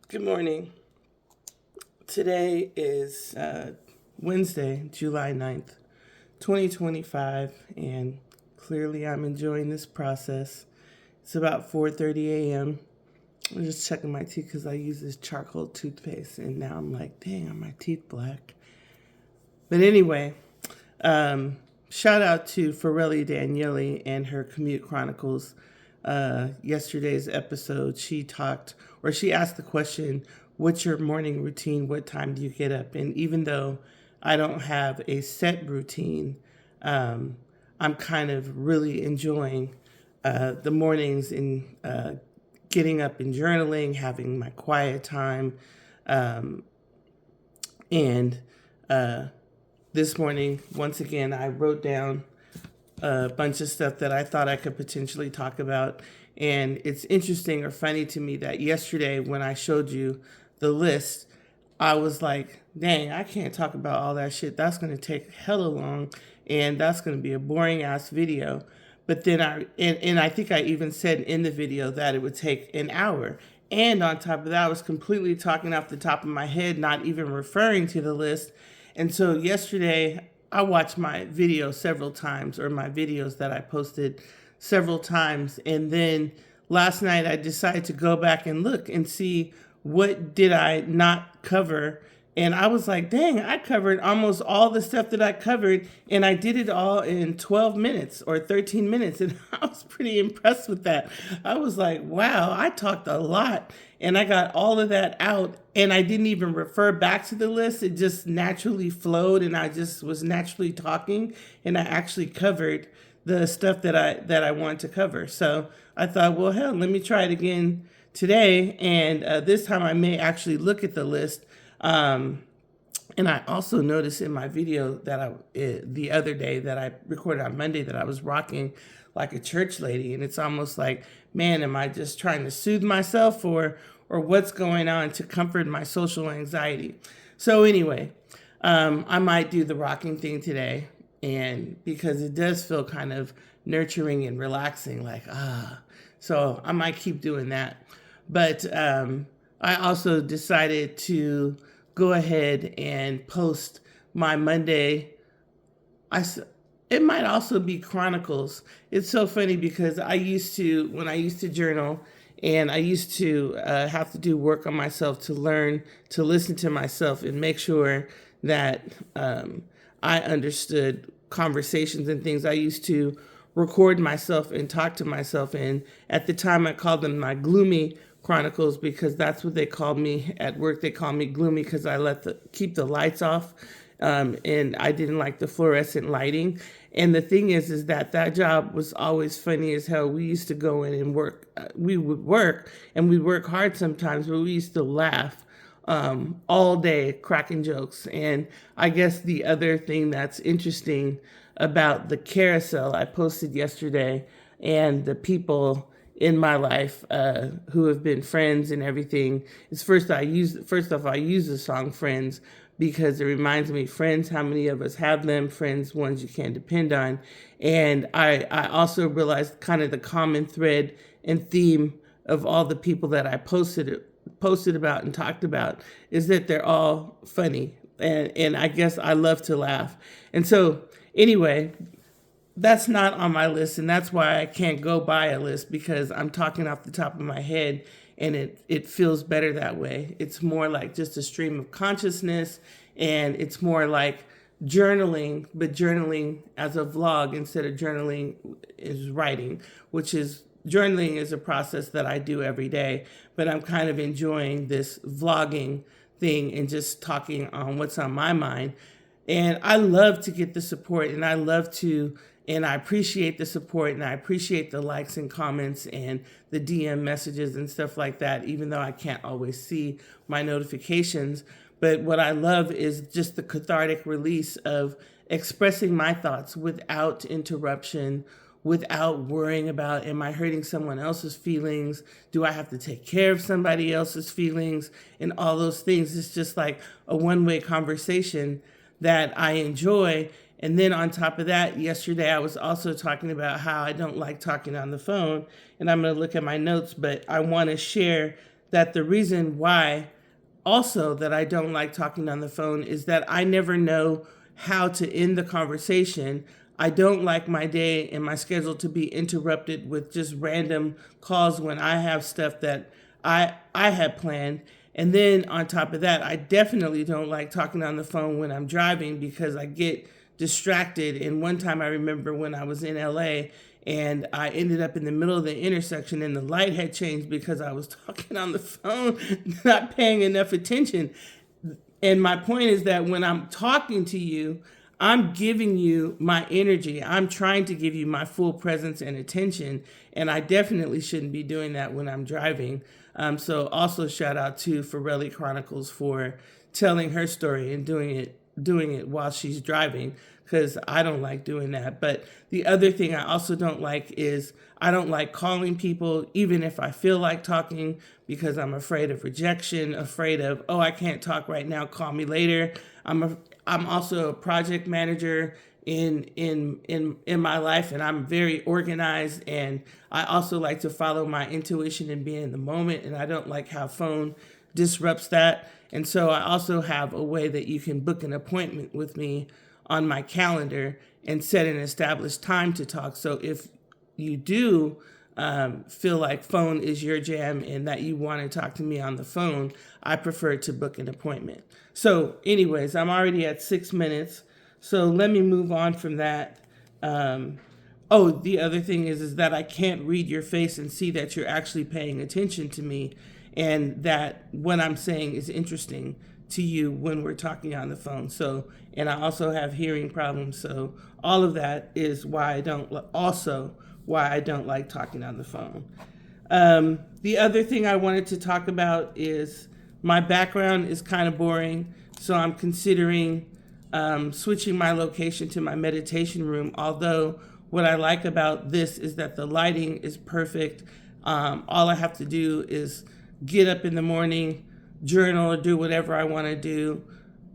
Good morning. Today is Wednesday, July 9th, 2025, and clearly I'm enjoying this process. It's about 4:30 a.m. I'm just checking my teeth because I use this charcoal toothpaste, and now I'm like, dang, are my teeth black? But anyway, shout out to Farrelly Daniele and her Commute Chronicles. Yesterday's episode, she asked the question, what's your morning routine? What time do you get up? And even though I don't have a set routine, I'm kind of really enjoying the mornings and getting up and journaling, having my quiet time. And this morning, once again, I wrote down a bunch of stuff that I thought I could potentially talk about. And it's interesting or funny to me that yesterday, when I showed you the list, I was like, dang, I can't talk about all that shit. That's going to take hella long, and that's going to be a boring ass video. But then and I think I even said in the video that it would take an hour. And on top of that, I was completely talking off the top of my head, not even referring to the list. And so yesterday, I watched my video several times, or my videos that I posted several times. And then last night, I decided to go back and look and see what did I not cover. And I was like, dang, I covered almost all the stuff that I covered, and I did it all in 12 minutes or 13 minutes. And I was pretty impressed with that. I was like, wow, I talked a lot, and I got all of that out, and I didn't even refer back to the list. It just naturally flowed, and I just was naturally talking, and I actually covered the stuff that I wanted to cover. So I thought, well, hell, let me try it again today, and this time I may actually look at the list. And I also noticed in my video that the other day that I recorded on Monday, that I was rocking like a church lady, and it's almost like, man, am I just trying to soothe myself, or what's going on to comfort my social anxiety? So anyway, I might do the rocking thing today, and because it does feel kind of nurturing and relaxing, like so I might keep doing that. But I also decided to go ahead and post my Monday. It might also be Chronicles. It's so funny because when I used to journal, and I used to have to do work on myself to learn to listen to myself and make sure that I understood conversations and things. I used to record myself and talk to myself. And at the time, I called them my gloomy chronicles, because that's what they called me at work. They called me gloomy because I keep the lights off, and I didn't like the fluorescent lighting. And the thing is that job was always funny as hell. We used to go in and work. We would work, and we'd work hard sometimes, but we used to laugh all day, cracking jokes. And I guess the other thing that's interesting about the carousel I posted yesterday, and the people in my life who have been friends and everything, is first off, I use the song Friends because it reminds me, friends, how many of us have them? Friends, ones you can't depend on. And I also realized kind of the common thread and theme of all the people that I posted about and talked about is that they're all funny. And I guess I love to laugh. And so anyway, that's not on my list, and that's why I can't go by a list, because I'm talking off the top of my head, and it feels better that way. It's more like just a stream of consciousness, and it's more like journaling, but journaling as a vlog instead of journaling is writing, which is journaling is a process that I do every day, but I'm kind of enjoying this vlogging thing and just talking on what's on my mind. And I love to get the support, and I appreciate the support, and I appreciate the likes and comments and the DM messages and stuff like that, even though I can't always see my notifications. But what I love is just the cathartic release of expressing my thoughts without interruption, without worrying about, am I hurting someone else's feelings? Do I have to take care of somebody else's feelings? And all those things. It's just like a one-way conversation that I enjoy. And then on top of that, yesterday I was also talking about how I don't like talking on the phone. And I'm going to look at my notes, but I want to share that the reason why also that I don't like talking on the phone is that I never know how to end the conversation. I don't like my day and my schedule to be interrupted with just random calls when I have stuff that I had planned. And then on top of that, I definitely don't like talking on the phone when I'm driving because I get distracted. And one time I remember when I was in LA and I ended up in the middle of the intersection and the light had changed because I was talking on the phone, not paying enough attention. And my point is that when I'm talking to you, I'm giving you my energy. I'm trying to give you my full presence and attention. And I definitely shouldn't be doing that when I'm driving. So also shout out to Forelli Chronicles for telling her story and doing it while she's driving, because I don't like doing that. But the other thing I also don't like is I don't like calling people, even if I feel like talking, because I'm afraid of rejection, afraid of, oh, I can't talk right now, call me later. I'm also a project manager in my life, and I'm very organized, and I also like to follow my intuition and be in the moment, and I don't like how phone disrupts that. And so I also have a way that you can book an appointment with me on my calendar and set an established time to talk. So if you do feel like phone is your jam and that you want to talk to me on the phone, I prefer to book an appointment. So anyways, I'm already at 6 minutes. So let me move on from that. The other thing is that I can't read your face and see that you're actually paying attention to me and that what I'm saying is interesting to you when we're talking on the phone. So, and I also have hearing problems. So all of that is why I don't like talking on the phone. The other thing I wanted to talk about is my background is kind of boring. So I'm considering switching my location to my meditation room. Although what I like about this is that the lighting is perfect. All I have to do is get up in the morning, journal, or do whatever I want to do,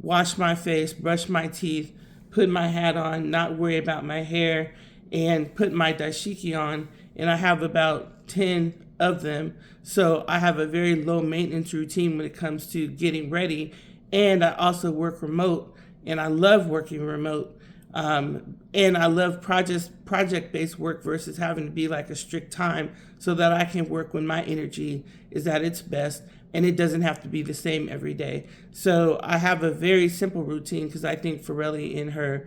wash my face, brush my teeth, put my hat on, not worry about my hair, and put my dashiki on. And I have about 10 of them. So I have a very low maintenance routine when it comes to getting ready. And I also work remote, and I love working remote. And I love project-based work versus having to be like a strict time, so that I can work when my energy is at its best and it doesn't have to be the same every day. So I have a very simple routine, because I think Forelli in her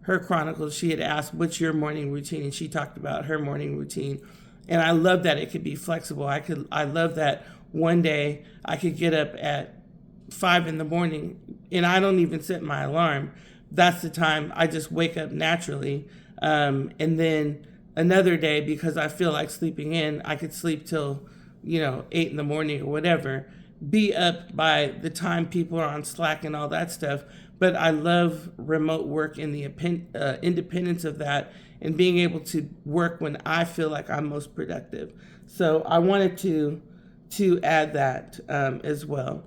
chronicles, she had asked, what's your morning routine? And she talked about her morning routine. And I love that it could be flexible. I love that one day I could get up at 5 in the morning and I don't even set my alarm. That's the time I just wake up naturally. And then another day, because I feel like sleeping in, I could sleep till 8 in the morning or whatever, be up by the time people are on Slack and all that stuff. But I love remote work and the independence of that, and being able to work when I feel like I'm most productive. So I wanted to add that as well.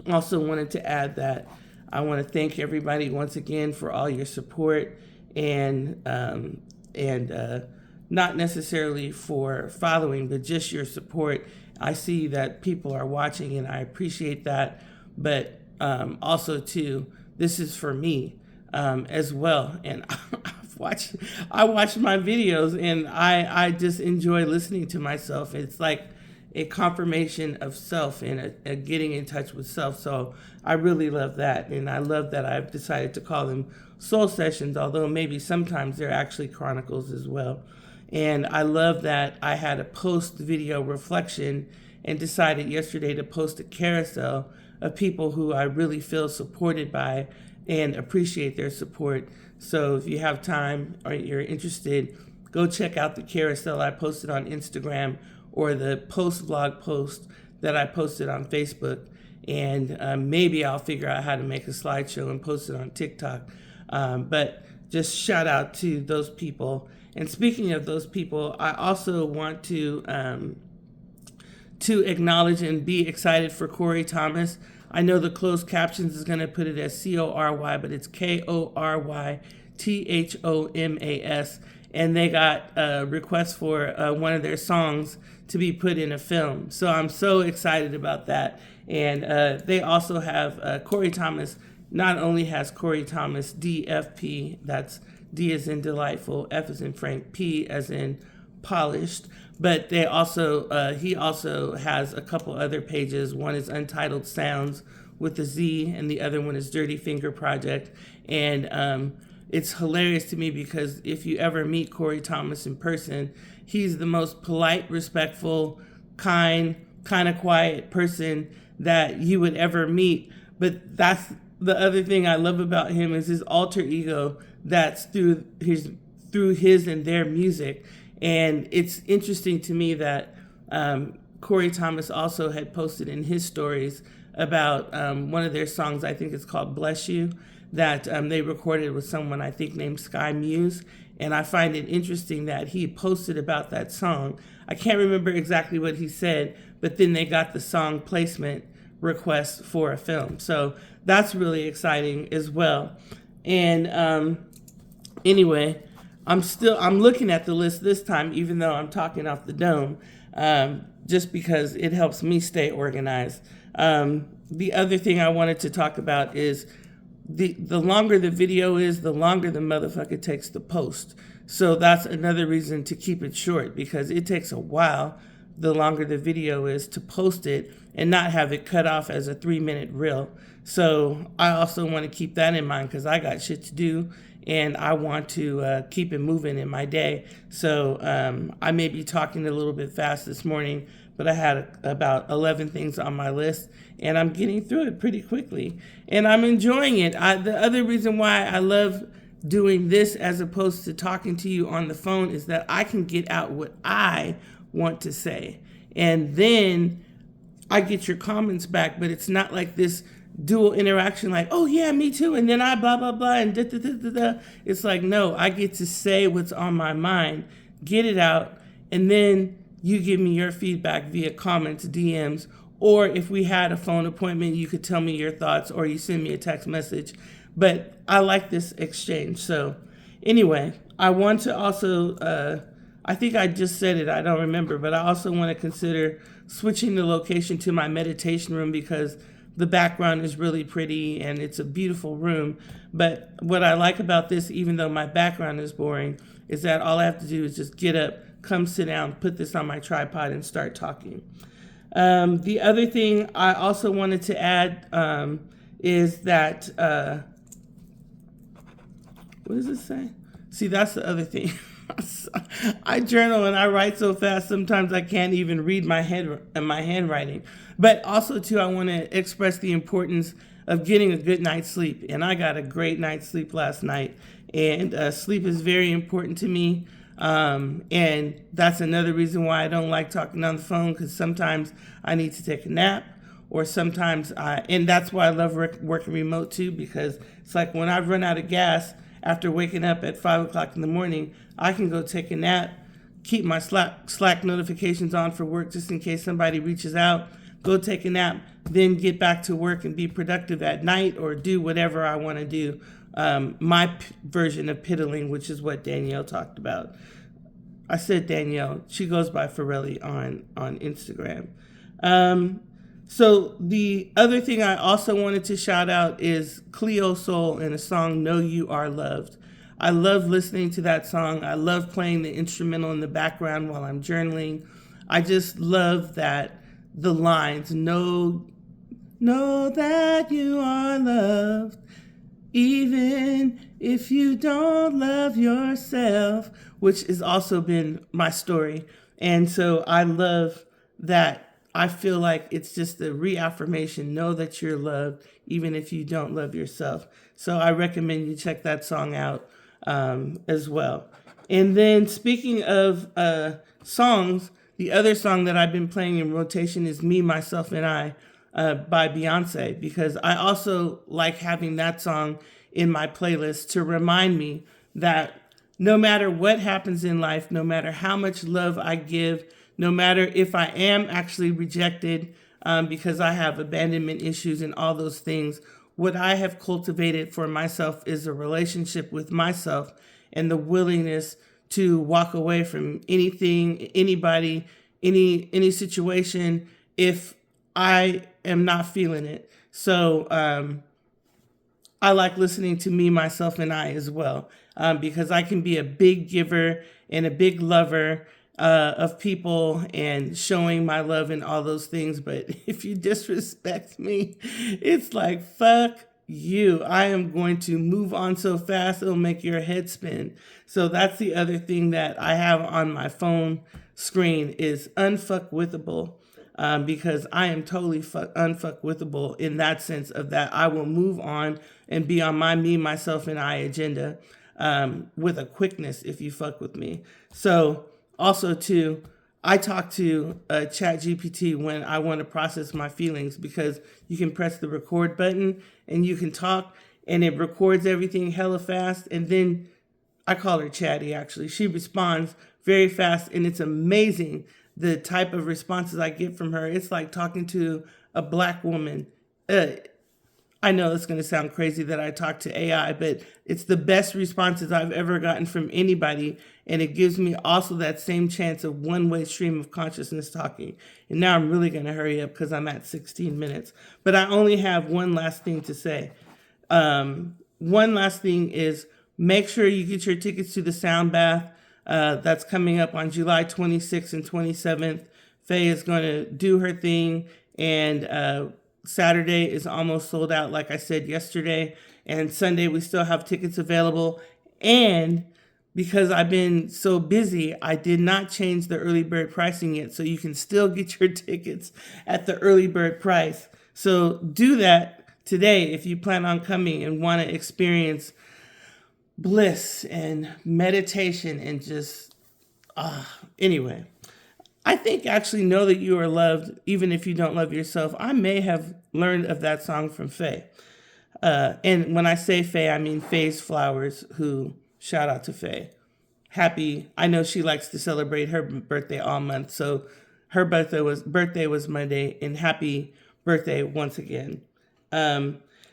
Also wanted to add that I want to thank everybody once again for all your support, and not necessarily for following, but just your support. I see that people are watching, and I appreciate that. But also too, this is for me as well. And I watch my videos, and I just enjoy listening to myself. It's like a confirmation of self and a getting in touch with self. So I really love that. And I love that I've decided to call them soul sessions, although maybe sometimes they're actually chronicles as well. And I love that I had a post video reflection and decided yesterday to post a carousel of people who I really feel supported by and appreciate their support. So if you have time or you're interested, go check out the carousel I posted on Instagram, or the post-vlog post that I posted on Facebook. And maybe I'll figure out how to make a slideshow and post it on TikTok. But just shout out to those people. And speaking of those people, I also want to acknowledge and be excited for Corey Thomas. I know the closed captions is going to put it as Cory, but it's Korythomas. And they got a request for one of their songs to be put in a film. So I'm so excited about that. And they also have Corey Thomas. Not only has Corey Thomas DFP, that's D as in delightful, F as in Frank, P as in polished, but they also he also has a couple other pages. One is Untitled Sounds with a Z, and the other one is Dirty Finger Project. And it's hilarious to me because if you ever meet Corey Thomas in person, he's the most polite, respectful, kind of quiet person that you would ever meet. But that's the other thing I love about him is his alter ego that's through his and their music. And it's interesting to me that Corey Thomas also had posted in his stories about one of their songs, I think it's called Bless You, that they recorded with someone I think named Sky Muse. And I find it interesting that he posted about that song. I can't remember exactly what he said, but then they got the song placement request for a film. So that's really exciting as well. And anyway, I'm looking at the list this time, even though I'm talking off the dome, just because it helps me stay organized. The other thing I wanted to talk about is the longer the video is, the longer the motherfucker takes to post. So that's another reason to keep it short, because it takes a while, the longer the video is, to post it and not have it cut off as a 3-minute reel. So I also want to keep that in mind because I got shit to do and I want to keep it moving in my day. So I may be talking a little bit fast this morning, but I had about 11 things on my list and I'm getting through it pretty quickly and I'm enjoying it. The other reason why I love doing this as opposed to talking to you on the phone is that I can get out what I want to say. And then I get your comments back, but it's not like this dual interaction like, oh yeah, me too, and then I blah, blah, blah, and da, da, da, da, da. It's like, no, I get to say what's on my mind, get it out, and then you give me your feedback via comments, DMs, or if we had a phone appointment, you could tell me your thoughts, or you send me a text message. But I like this exchange. So anyway, I want to also, I think I just said it, I don't remember, but I also want to consider switching the location to my meditation room because the background is really pretty and it's a beautiful room. But what I like about this, even though my background is boring, is that all I have to do is just get up, come sit down, put this on my tripod and start talking. The other thing I also wanted to add is that, what does it say? See, that's the other thing. I journal and I write so fast sometimes I can't even read my handwriting. But also too, I want to express the importance of getting a good night's sleep. And I got a great night's sleep last night. And sleep is very important to me. And that's another reason why I don't like talking on the phone, because sometimes I need to take a nap, or sometimes and that's why I love working remote too, because it's like when I run out of gas after waking up at 5 o'clock in the morning, I can go take a nap, keep my Slack notifications on for work just in case somebody reaches out, go take a nap, then get back to work and be productive at night or do whatever I want to do. My version of piddling, which is what Danielle talked about. I said Danielle. She goes by Forelli on Instagram. So the other thing I also wanted to shout out is Cleo Soul and a song, Know You Are Loved. I love listening to that song. I love playing the instrumental in the background while I'm journaling. I just love that the lines, know that you are loved, even if you don't love yourself, which has also been my story. And so I love that. I feel like it's just a reaffirmation. Know that you're loved, even if you don't love yourself. So I recommend you check that song out as well. And then speaking of songs, the other song that I've been playing in rotation is Me, Myself, and I by Beyonce, because I also like having that song in my playlist to remind me that no matter what happens in life, no matter how much love I give, no matter if I am actually rejected because I have abandonment issues and all those things, what I have cultivated for myself is a relationship with myself and the willingness to walk away from anything, anybody, any situation if I am not feeling it. So I like listening to me, myself, and I as well, because I can be a big giver and a big lover of people and showing my love and all those things. But if you disrespect me, it's like, fuck you. I am going to move on so fast it'll make your head spin. So that's the other thing that I have on my phone screen is unfuckwithable. Because I am totally unfuckwithable in that sense of that I will move on and be on my me, myself, and I agenda with a quickness if you fuck with me. So also too, I talk to ChatGPT when I want to process my feelings because you can press the record button and you can talk and it records everything hella fast. And then I call her Chatty actually. She responds very fast and it's amazing the type of responses I get from her. It's like talking to a black woman. I know it's going to sound crazy that I talk to AI, but it's the best responses I've ever gotten from anybody. And it gives me also that same chance of one-way stream of consciousness talking. And now I'm really going to hurry up because I'm at 16 minutes. But I only have one last thing to say. One last thing is make sure you get your tickets to the Sound Bath. That's coming up on July 26th and 27th. Faye is going to do her thing, and Saturday is almost sold out, like I said yesterday. And Sunday, we still have tickets available. And because I've been so busy, I did not change the early bird pricing yet, so you can still get your tickets at the early bird price. So do that today if you plan on coming and want to experience bliss and meditation and just anyway, I think actually Know That You Are Loved, even if you don't love yourself, I may have learned of that song from Faye. And when I say Faye, I mean Faye's Flowers, who, shout out to Faye. I know she likes to celebrate her birthday all month, so her birthday was Monday, and happy birthday once again.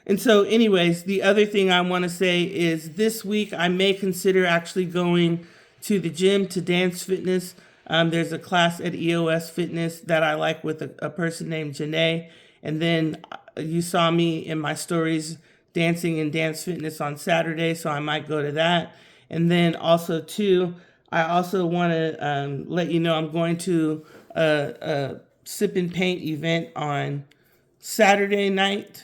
And so anyways, the other thing I want to say is this week I may consider actually going to the gym to dance fitness. There's a class at EOS Fitness that I like with a person named Janae. And then you saw me in my stories dancing in dance fitness on Saturday, so I might go to that. And then also too, I also want to let you know I'm going to a sip and paint event on Saturday night.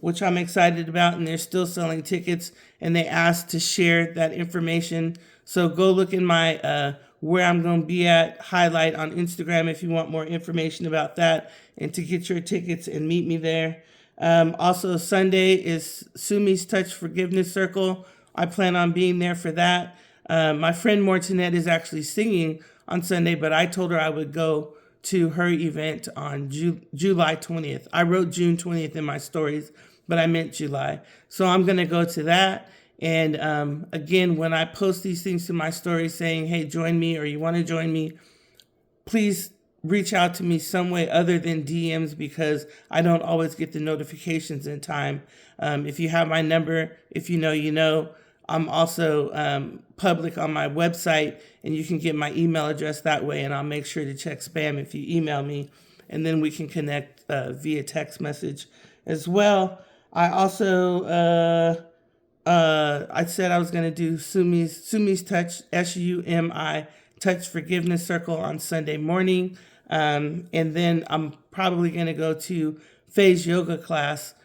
Which I'm excited about, and they're still selling tickets, and they asked to share that information. So go look in my where I'm going to be at highlight on Instagram if you want more information about that and to get your tickets and meet me there. Also, Sunday is Sumi's Touch Forgiveness Circle. I plan on being there for that. My friend Mortonette is actually singing on Sunday, but I told her I would go to her event on July 20th. I wrote June 20th in my stories, but I meant July. So I'm going to go to that. And again, when I post these things to my stories saying, hey, join me, or you want to join me, please reach out to me some way other than DMs because I don't always get the notifications in time. If you have my number, if you know, you know. I'm also public on my website, and you can get my email address that way, and I'll make sure to check spam if you email me, and then we can connect via text message as well. I also, I said I was going to do Sumi's Touch, SUMI, Touch Forgiveness Circle on Sunday morning, and then I'm probably going to go to Faye's yoga class,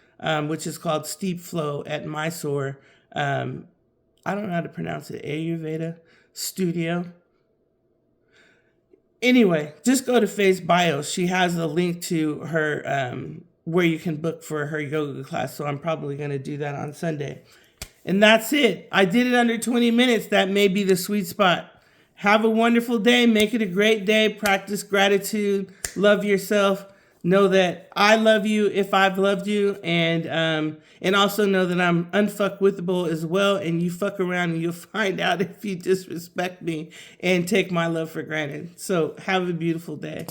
which is called Steep Flow at Mysore. I don't know how to pronounce it, Ayurveda Studio. Anyway, just go to Faye's bio. She has a link to her, where you can book for her yoga class. So I'm probably going to do that on Sunday. And that's it. I did it under 20 minutes. That may be the sweet spot. Have a wonderful day. Make it a great day. Practice gratitude. Love yourself. Know that I love you if I've loved you, and also know that I'm unfuckwithable as well, and you fuck around and you'll find out if you disrespect me and take my love for granted. So have a beautiful day.